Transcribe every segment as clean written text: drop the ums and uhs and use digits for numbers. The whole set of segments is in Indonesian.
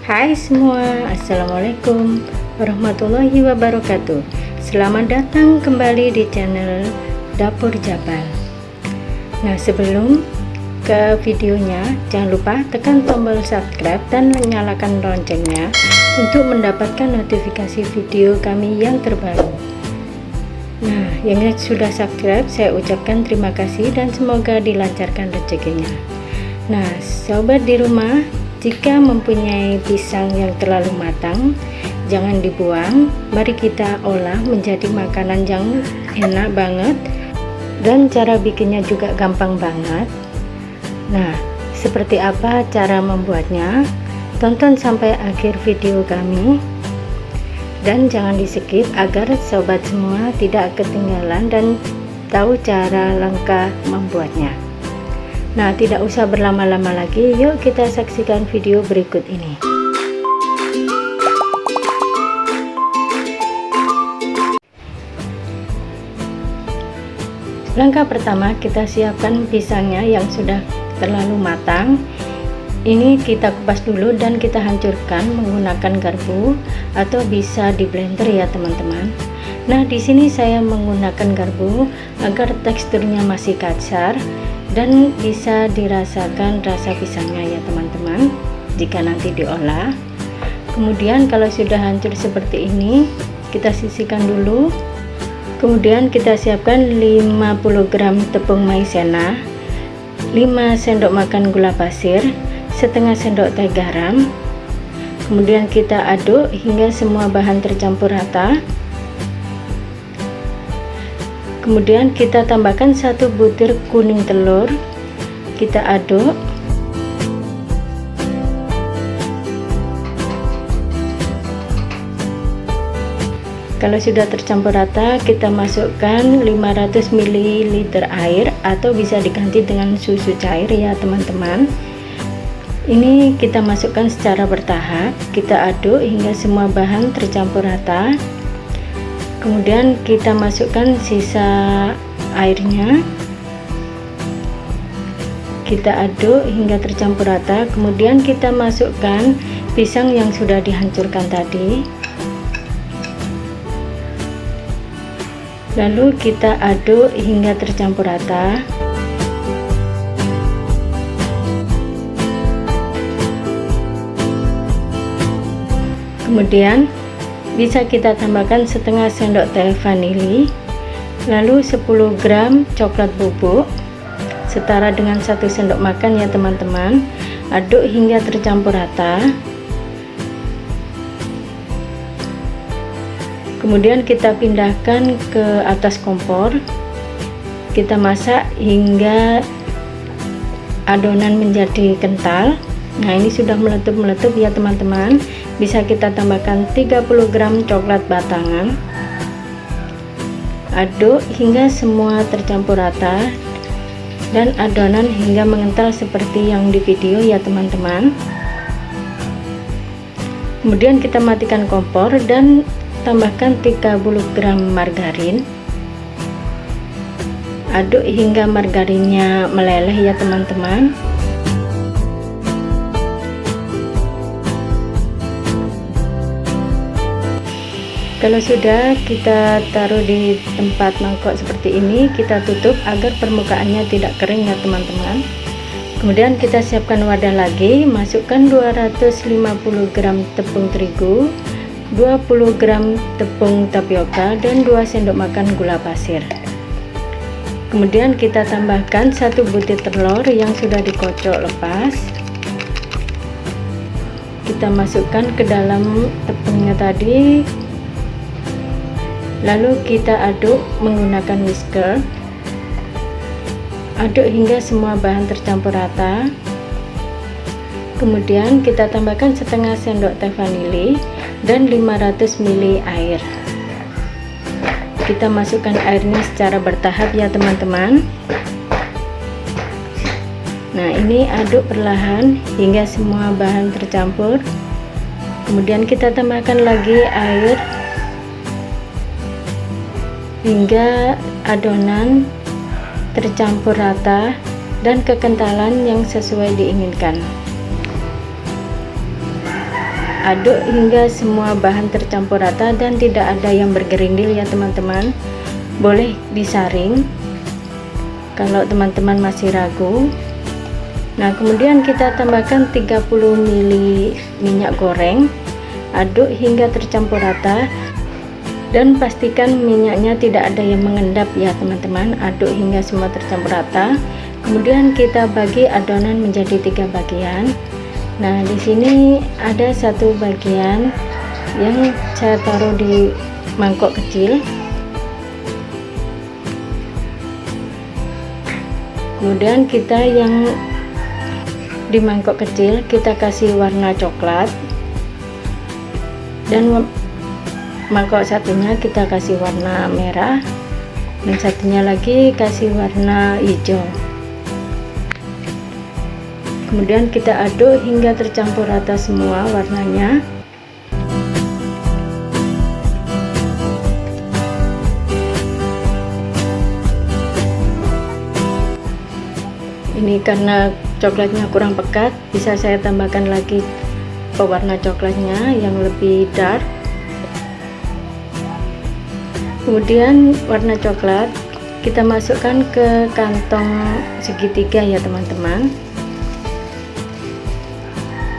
Hai semua, Assalamualaikum warahmatullahi wabarakatuh. Selamat datang kembali di channel Dapur Jabal. Nah, sebelum ke videonya, jangan lupa tekan tombol subscribe dan nyalakan loncengnya untuk mendapatkan notifikasi video kami yang terbaru. Nah, yang sudah subscribe, saya ucapkan terima kasih dan semoga dilancarkan rezekinya. Nah, sobat di rumah, jika mempunyai pisang yang terlalu matang, jangan dibuang. Mari kita olah menjadi makanan yang enak banget, dan cara bikinnya juga gampang banget. Nah, seperti apa cara membuatnya? Tonton sampai akhir video kami dan jangan di skip agar sobat semua tidak ketinggalan dan tahu cara langkah membuatnya. Nah, tidak usah berlama-lama lagi, yuk kita saksikan video berikut ini. Langkah pertama, kita siapkan pisangnya yang sudah terlalu matang. Ini kita kupas dulu dan kita hancurkan menggunakan garpu atau bisa di blender ya teman-teman. Nah, di sini saya menggunakan garpu agar teksturnya masih kasar dan bisa dirasakan rasa pisangnya ya teman-teman jika nanti diolah. Kemudian kalau sudah hancur seperti ini, kita sisihkan dulu. Kemudian kita siapkan 50 gram tepung maizena, 5 sendok makan gula pasir, setengah sendok teh garam. Kemudian kita aduk hingga semua bahan tercampur rata. Kemudian kita tambahkan 1 butir kuning telur, kita aduk. Kalau sudah tercampur rata, kita masukkan 500 ml air atau bisa diganti dengan susu cair ya teman-teman. Ini kita masukkan secara bertahap, kita aduk hingga semua bahan tercampur rata. Kemudian kita masukkan sisa airnya, kita aduk hingga tercampur rata. Kemudian kita masukkan pisang yang sudah dihancurkan tadi, lalu kita aduk hingga tercampur rata. Kemudian bisa kita tambahkan setengah sendok teh vanili, lalu 10 gram coklat bubuk setara dengan 1 sendok makan ya teman-teman. Aduk hingga tercampur rata. Kemudian kita pindahkan ke atas kompor, kita masak hingga adonan menjadi kental. Nah, ini sudah meletup-meletup ya teman-teman. Bisa kita tambahkan 30 gram coklat batangan. Aduk hingga semua tercampur rata dan adonan hingga mengental seperti yang di video ya teman-teman. Kemudian kita matikan kompor dan tambahkan 30 gram margarin. Aduk hingga margarinnya meleleh ya teman-teman. Kalau sudah, kita taruh di tempat mangkok seperti ini, kita tutup agar permukaannya tidak kering ya teman-teman. Kemudian kita siapkan wadah lagi, masukkan 250 gram tepung terigu, 20 gram tepung tapioka, dan 2 sendok makan gula pasir. Kemudian kita tambahkan 1 butir telur yang sudah dikocok lepas. Kita masukkan ke dalam tepungnya tadi, lalu kita aduk menggunakan whisker. Aduk hingga semua bahan tercampur rata. Kemudian kita tambahkan setengah sendok teh vanili dan 500 ml air. Kita masukkan airnya secara bertahap ya teman-teman. Nah, ini aduk perlahan hingga semua bahan tercampur. Kemudian kita tambahkan lagi air hingga adonan tercampur rata dan kekentalan yang sesuai diinginkan. aduk hingga semua bahan tercampur rata dan tidak ada yang bergerindil ya teman-teman. Boleh disaring kalau teman-teman masih ragu. Nah, kemudian kita tambahkan 30 ml minyak goreng, aduk hingga tercampur rata dan pastikan minyaknya tidak ada yang mengendap ya teman-teman. Aduk hingga semua tercampur rata. Kemudian kita bagi adonan menjadi 3 bagian. Nah, di sini ada satu bagian yang saya taruh di mangkok kecil. Kemudian kita yang di mangkok kecil kita kasih warna coklat, dan mangkok satunya kita kasih warna merah, dan satunya lagi kasih warna hijau. Kemudian kita aduk hingga tercampur rata semua warnanya. Ini karena coklatnya kurang pekat, bisa saya tambahkan lagi pewarna coklatnya yang lebih dark. Kemudian warna coklat kita masukkan ke kantong segitiga ya teman-teman.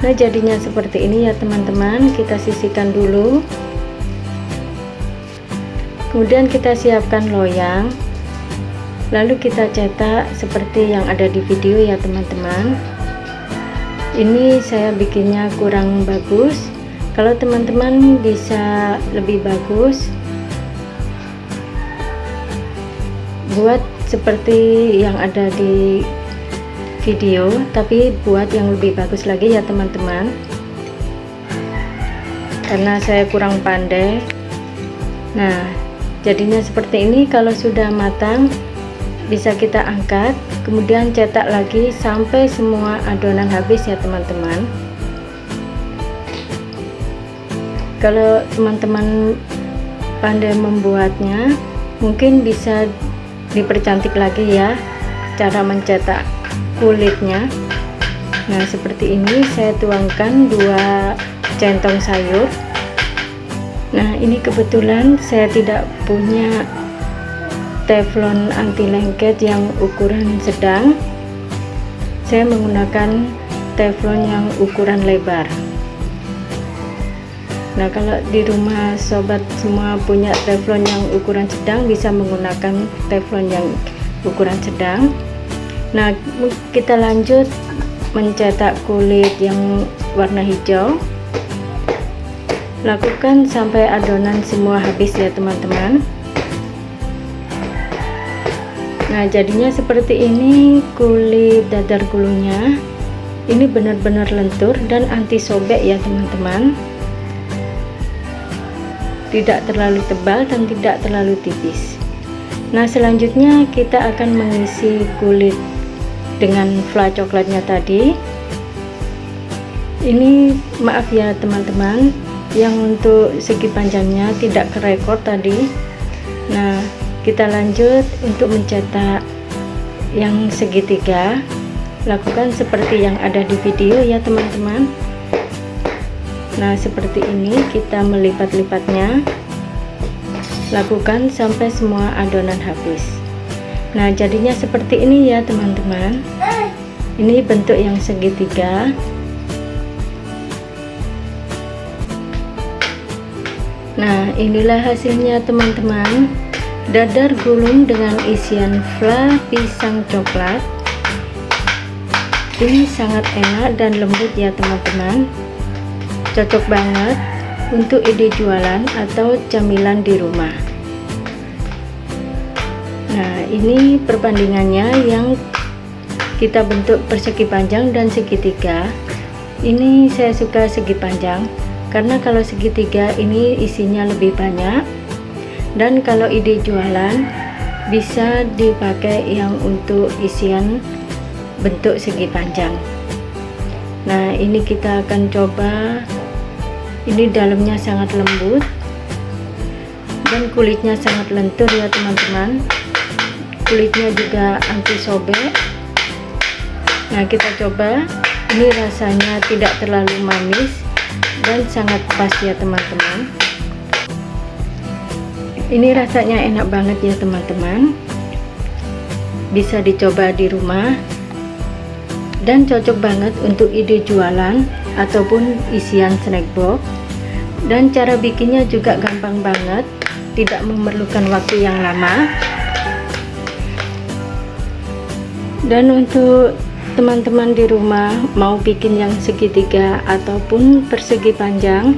Nah, jadinya seperti ini ya teman-teman. Kita sisihkan dulu. Kemudian kita siapkan loyang. Lalu kita cetak seperti yang ada di video ya teman-teman. Ini saya bikinnya kurang bagus. Kalau teman-teman bisa lebih bagus, buat seperti yang ada di video, tapi buat yang lebih bagus lagi ya teman-teman, karena saya kurang pandai. Nah, jadinya seperti ini. Kalau sudah matang bisa kita angkat, kemudian cetak lagi sampai semua adonan habis ya teman-teman. Kalau teman-teman pandai membuatnya, mungkin bisa dipercantik lagi ya cara mencetak kulitnya. Nah, seperti ini saya tuangkan 2 centong sayur. Nah, ini kebetulan saya tidak punya teflon anti lengket yang ukuran sedang. Saya menggunakan teflon yang ukuran lebar. Nah, kalau di rumah sobat semua punya teflon yang ukuran sedang, bisa menggunakan teflon yang ukuran sedang. Nah, kita lanjut mencetak kulit yang warna hijau. Lakukan sampai adonan semua habis ya teman-teman. Nah, jadinya seperti ini kulit dadar gulungnya. Ini benar-benar lentur dan anti sobek ya teman-teman. Tidak terlalu tebal dan tidak terlalu tipis. Nah, selanjutnya kita akan mengisi kulit dengan fla coklatnya tadi. Ini maaf ya teman-teman, yang untuk segi panjangnya tidak kerekord tadi. Nah, kita lanjut untuk mencetak yang segitiga. Lakukan seperti yang ada di video ya teman-teman. Nah, seperti ini kita melipat-lipatnya. Lakukan sampai semua adonan habis. Nah, jadinya seperti ini ya teman-teman. Ini bentuk yang segitiga. Nah, inilah hasilnya teman-teman. Dadar gulung dengan isian fla pisang coklat. Ini sangat enak dan lembut ya teman-teman. Cocok banget untuk ide jualan atau camilan di rumah. Nah, ini perbandingannya yang kita bentuk persegi panjang dan segitiga. Ini saya suka segi panjang karena kalau segitiga ini isinya lebih banyak, dan kalau ide jualan bisa dipakai yang untuk isian bentuk segi panjang. Nah, ini kita akan coba. Ini dalamnya sangat lembut dan kulitnya sangat lentur ya teman-teman. Kulitnya juga anti sobek. Nah, kita coba. Ini rasanya tidak terlalu manis dan dan sangat pas ya teman-teman. Ini rasanya enak banget ya teman-teman, bisa dicoba di rumah dan cocok banget untuk ide jualan ataupun isian snack box. Dan cara bikinnya juga gampang banget, tidak memerlukan waktu yang lama. Dan untuk teman-teman di rumah mau bikin yang segitiga ataupun persegi panjang,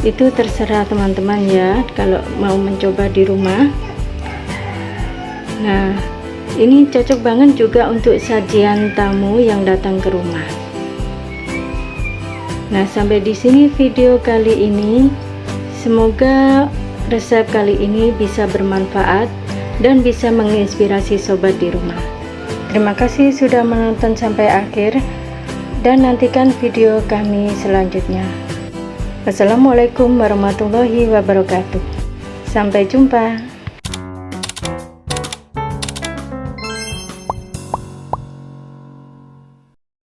itu terserah teman-teman ya, kalau mau mencoba di rumah. Nah, ini cocok banget juga untuk sajian tamu yang datang ke rumah. Nah, sampai di sini video kali ini. Semoga resep kali ini bisa bermanfaat dan bisa menginspirasi sobat di rumah. Terima kasih sudah menonton sampai akhir, dan nantikan video kami selanjutnya. Wassalamualaikum warahmatullahi wabarakatuh. Sampai jumpa.